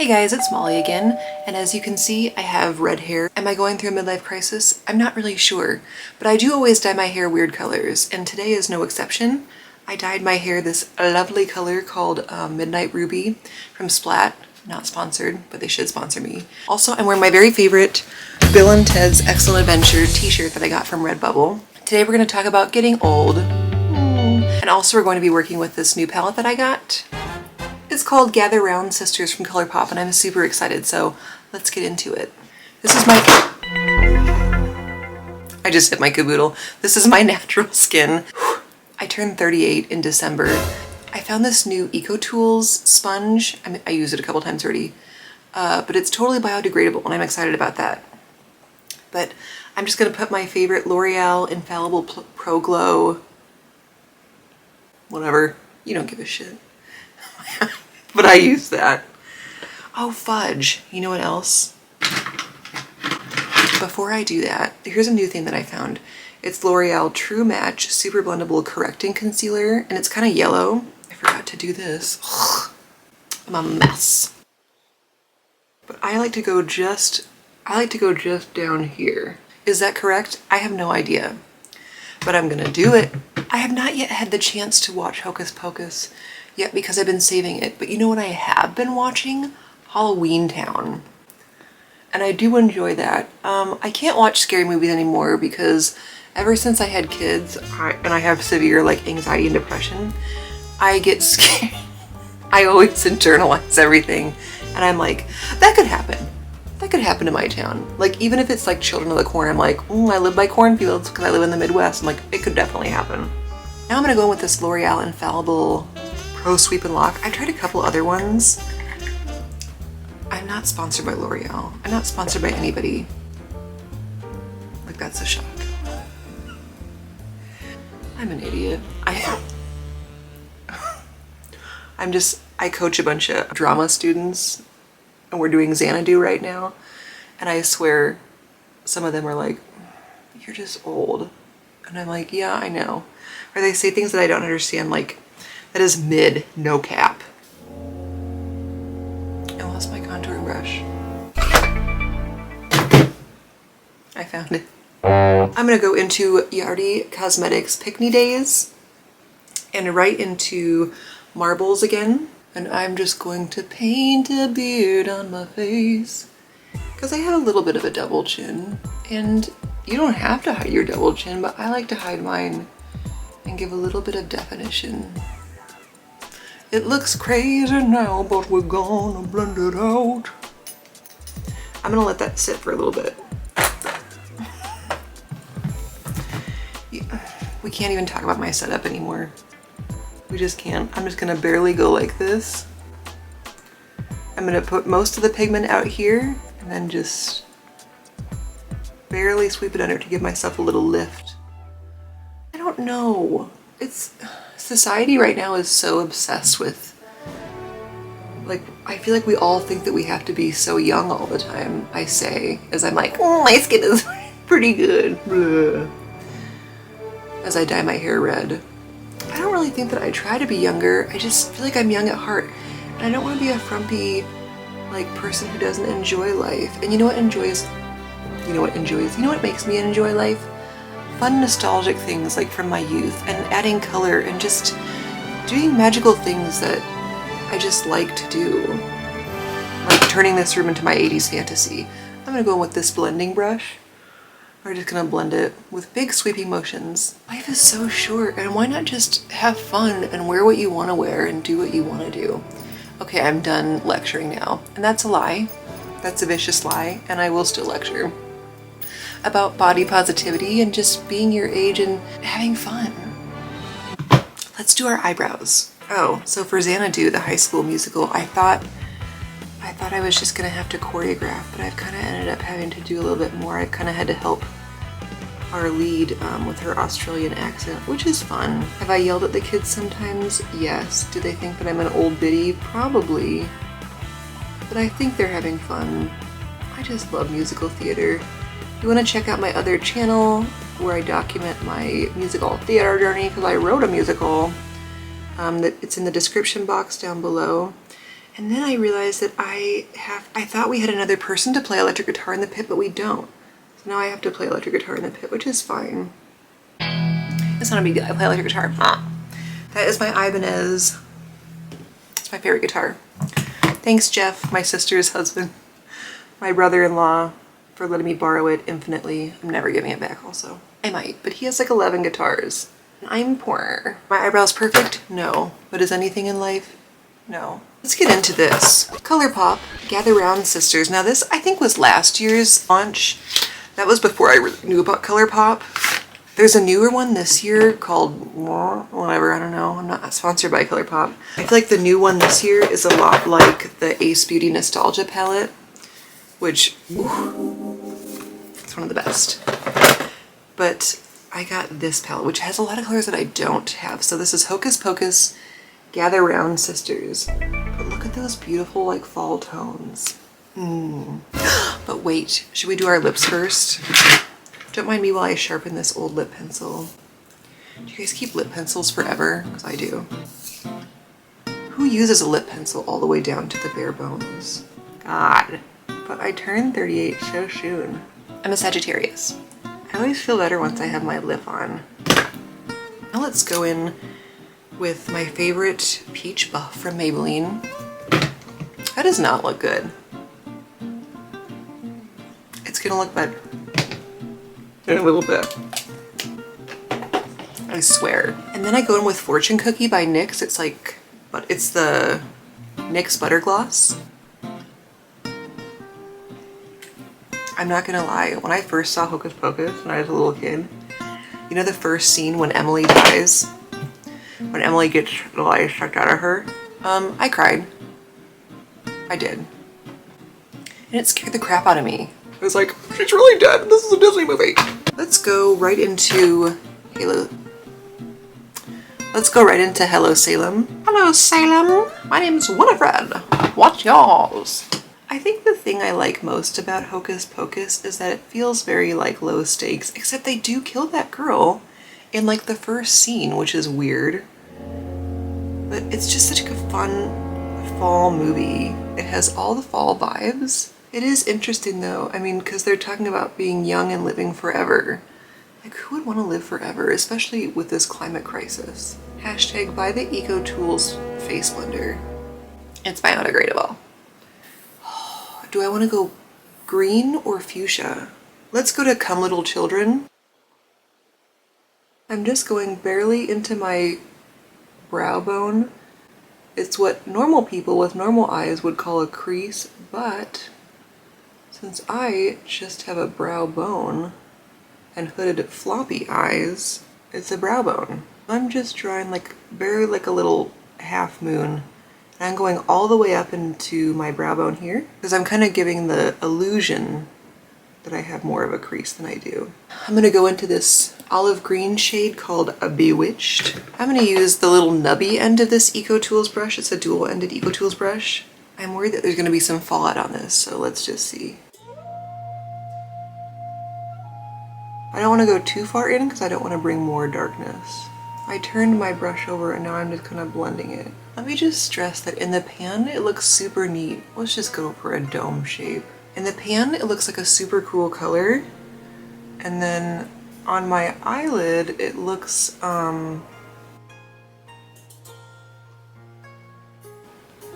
Hey guys, it's Molly again, and as you can see, I have red hair. Am I going through a midlife crisis? I'm not really sure, but I do always dye my hair weird colors, and today is no exception. I dyed my hair this lovely color called Midnight Ruby from Splat. Not sponsored, but they should sponsor me. Also, I'm wearing my very favorite Bill and Ted's Excellent Adventure t-shirt that I got from Redbubble. Today we're going to talk about getting old, and also we're going to be working with this new palette that I got. It's called Gather Round Sisters from Colourpop, and I'm super excited, so let's get into it. This is my... I just hit my caboodle. This is my natural skin. I turned 38 in December. I found this new Ecotools sponge. I mean, I used it a couple times already, but it's totally biodegradable, and I'm excited about that. But I'm just gonna put my favorite L'Oreal Infallible Pro Glow, whatever, you don't give a shit. But I use that. Oh fudge, you know what else? Before I do that, here's a new thing that I found. It's L'Oreal True Match Super Blendable Correcting Concealer, and it's kind of yellow. I forgot to do this. Ugh, I'm a mess. But I like to go just down here. Is that correct? I have no idea, but I'm gonna do it. I have not yet had the chance to watch Hocus Pocus yet because I've been saving it, but you know what I have been watching? Halloween Town. And I do enjoy that. I can't watch scary movies anymore because ever since I had kids, and I have severe like anxiety and depression, I get scared. I always internalize everything, and I'm like, that could happen. That could happen to my town. Like, even if it's like Children of the Corn, I'm like, I live by cornfields because I live in the Midwest. I'm like, it could definitely happen. Now I'm gonna go in with this L'Oreal Infallible Pro Sweep and Lock. I've tried a couple other ones. I'm not sponsored by L'Oreal. I'm not sponsored by anybody. Like, that's a shock. I'm an idiot. I coach a bunch of drama students, and we're doing Xanadu right now, and I swear some of them are like, you're just old. And I'm like, yeah, I know. Or they say things that I don't understand, like, that is mid, no cap. I lost my contouring brush. I found it. I'm gonna go into Yardie Cosmetics Pickney Days and right into Marbles again. And I'm just going to paint a beard on my face because I have a little bit of a double chin, and you don't have to hide your double chin, but I like to hide mine and give a little bit of definition. It looks crazy now, but we're gonna blend it out. I'm gonna let that sit for a little bit. We can't even talk about my setup anymore. We just can't. I'm just gonna barely go like this. I'm gonna put most of the pigment out here and then just barely sweep it under to give myself a little lift. I don't know. Society right now is so obsessed with, like, I feel like we all think that we have to be so young all the time, I say, as I'm like, my skin is pretty good. Blah. As I dye my hair red. I don't really think that I try to be younger. I just feel like I'm young at heart. And I don't want to be a frumpy, like, person who doesn't enjoy life. And you know what makes me enjoy life? Fun nostalgic things like from my youth, and adding color and just doing magical things that I just like to do. Like turning this room into my 80s fantasy. I'm gonna go in with this blending brush. We're just gonna blend it with big sweeping motions. Life is so short, and why not just have fun and wear what you want to wear and do what you want to do? Okay, I'm done lecturing now. And that's a lie. That's a vicious lie, and I will still lecture about body positivity and just being your age and having fun. Let's do our eyebrows. Oh, so for Xanadu, the High School Musical, I thought I was just gonna have to choreograph, but I've kind of ended up having to do a little bit more. I kind of had to help our lead with her Australian accent, which is fun. Have I yelled at the kids sometimes? Yes. Do they think that I'm an old biddy? Probably. But I think they're having fun. I just love musical theater. You want to check out my other channel where I document my musical theater journey, because I wrote a musical. It's in the description box down below. And then I realized that I thought we had another person to play electric guitar in the pit, but we don't. So now I have to play electric guitar in the pit, which is fine. It's not a big deal. I play electric guitar. That is my Ibanez. It's my favorite guitar. Thanks, Jeff, my sister's husband, my brother-in-law, for letting me borrow it infinitely. I'm never giving it back also. I might, but he has like 11 guitars. I'm poor. My eyebrows perfect? No. But is anything in life? No. Let's get into this. Colourpop, Gather Round Sisters. Now this, I think, was last year's launch. That was before I really knew about Colourpop. There's a newer one this year called whatever, I don't know. I'm not sponsored by Colourpop. I feel like the new one this year is a lot like the Ace Beauty Nostalgia palette, which, it's one of the best. But I got this palette, which has a lot of colors that I don't have. So this is Hocus Pocus, Gather Round Sisters. But look at those beautiful like fall tones. But wait, should we do our lips first? Don't mind me while I sharpen this old lip pencil. Do you guys keep lip pencils forever? Because I do. Who uses a lip pencil all the way down to the bare bones? God. But I turned 38 so soon. I'm a Sagittarius. I always feel better once I have my lip on. Now let's go in with my favorite Peach Buff from Maybelline. That does not look good. It's gonna look better in a little bit. I swear. And then I go in with Fortune Cookie by NYX. It's like, but it's the NYX Butter Gloss. I'm not gonna lie, when I first saw Hocus Pocus when I was a little kid, you know the first scene when Emily dies? When Emily gets the life sucked out of her? I cried. I did. And it scared the crap out of me. I was like, she's really dead. This is a Disney movie. Let's go right into Hello Salem. Hello Salem. My name's Winifred. What's yours? I think the thing I like most about Hocus Pocus is that it feels very like low stakes, except they do kill that girl in like the first scene, which is weird. But it's just such a fun fall movie. It has all the fall vibes. It is interesting though, I mean, because they're talking about being young and living forever. Like, who would want to live forever, especially with this climate crisis? Hashtag buy the Ecotools face blender. It's biodegradable. Do I want to go green or fuchsia? Let's go to Come Little Children. I'm just going barely into my brow bone. It's what normal people with normal eyes would call a crease, but since I just have a brow bone and hooded floppy eyes, it's a brow bone. I'm just drawing like very like a little half moon. And I'm going all the way up into my brow bone here because I'm kind of giving the illusion that I have more of a crease than I do. I'm gonna go into this olive green shade called a Bewitched. I'm gonna use the little nubby end of this Ecotools brush. It's a dual-ended Ecotools brush. I'm worried that there's gonna be some fallout on this, so let's just see. I don't want to go too far in because I don't want to bring more darkness. I turned my brush over and now I'm just kind of blending it. Let me just stress that in the pan it looks super neat. Let's just go for a dome shape. In the pan it looks like a super cool color, and then on my eyelid it looks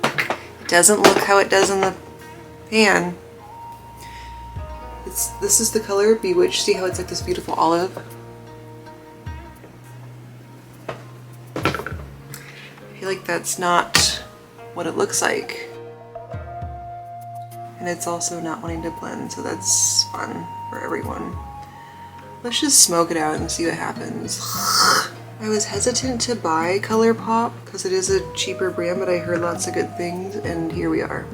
it doesn't look how it does in the pan. This is the color Bewitched. See how it's like this beautiful olive? I feel like that's not what it looks like. And it's also not wanting to blend, so that's fun for everyone. Let's just smoke it out and see what happens. I was hesitant to buy Colourpop because it is a cheaper brand, but I heard lots of good things, and here we are.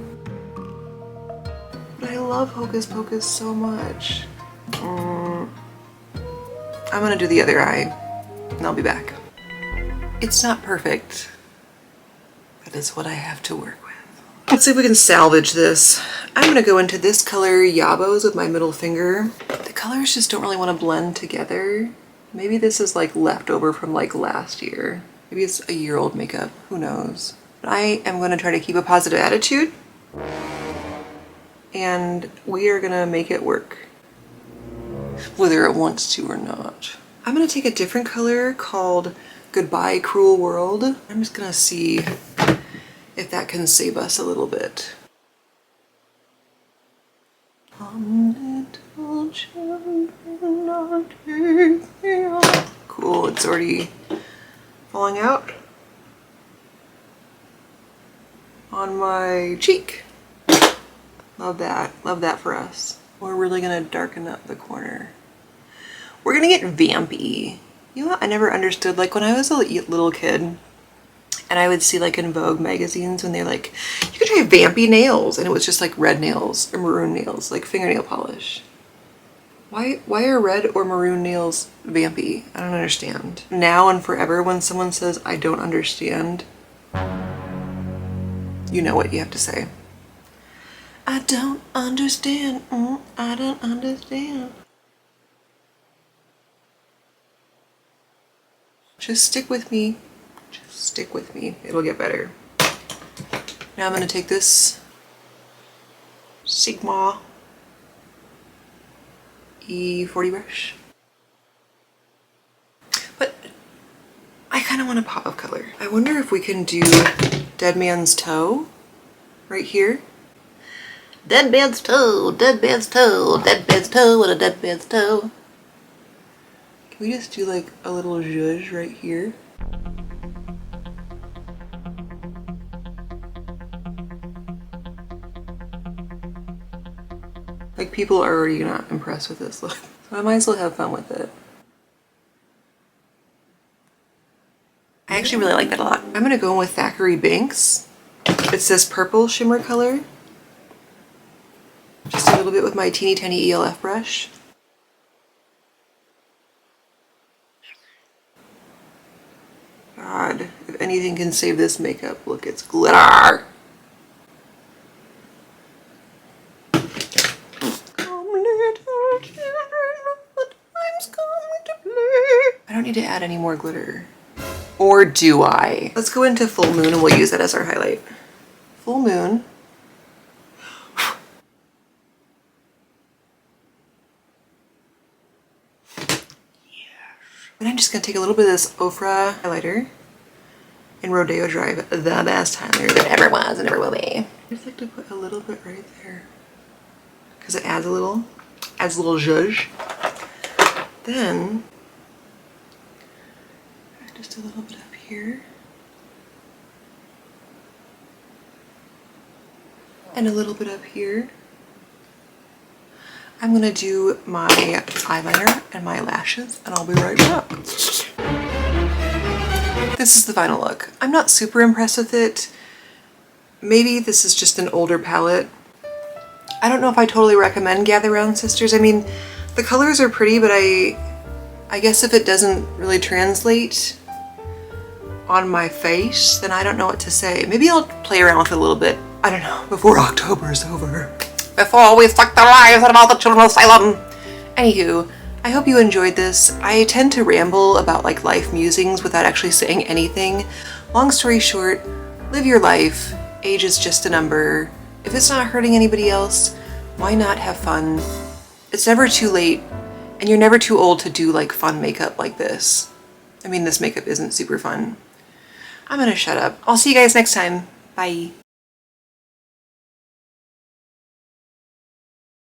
I love Hocus Pocus so much. I'm gonna do the other eye and I'll be back. It's not perfect, but it's what I have to work with. Let's see if we can salvage this. I'm gonna go into this color Yabos with my middle finger. The colors just don't really want to blend together. Maybe this is like leftover from like last year. Maybe it's a year-old makeup, who knows? But I am going to try to keep a positive attitude, and we are going to make it work, whether it wants to or not. I'm going to take a different color called Goodbye Cruel World. I'm just going to see if that can save us a little bit. Cool, it's already falling out on my cheek. Love that for us. We're really gonna darken up the corner. We're gonna get vampy. You know what I never understood, like when I was a little kid and I would see like in Vogue magazines when they're like, you could try vampy nails, and it was just like red nails or maroon nails, like fingernail polish. Why are red or maroon nails vampy? I don't understand. Now and forever, when someone says, I don't understand, you know what you have to say. I don't understand. I don't understand. Just stick with me. Just stick with me. It'll get better. Now I'm going to take this Sigma E40 brush. But I kind of want a pop of color. I wonder if we can do Dead Man's Toe right here. Dead man's toe, dead man's toe, dead man's toe, what a dead man's toe. Can we just do like a little zhuzh right here? Like, people are already not impressed with this look, so I might as well have fun with it. I actually really like that a lot. I'm gonna go in with Thackeray Binks. It's this purple shimmer color. Just a little bit with my teeny tiny E.L.F. brush. God, if anything can save this makeup, look, it's glitter. I don't need to add any more glitter. Or do I? Let's go into Full Moon and we'll use that as our highlight. Full Moon. And I'm just going to take a little bit of this Ofra highlighter and Rodeo Drive, the best highlighter that ever was and ever will be. I just like to put a little bit right there because it adds a little zhuzh. Then just a little bit up here and a little bit up here. I'm gonna do my eyeliner and my lashes and I'll be right back. This is the final look. I'm not super impressed with it. Maybe this is just an older palette. I don't know if I totally recommend Gather Round Sisters. I mean, the colors are pretty, but I guess if it doesn't really translate on my face, then I don't know what to say. Maybe I'll play around with it a little bit. I don't know, before October is over. Before we suck the lives out of all the children of Salem. Anywho, I hope you enjoyed this. I tend to ramble about like life musings without actually saying anything. Long story short, live your life. Age is just a number. If it's not hurting anybody else, why not have fun? It's never too late, and you're never too old to do like fun makeup like this. I mean, this makeup isn't super fun. I'm gonna shut up. I'll see you guys next time. Bye.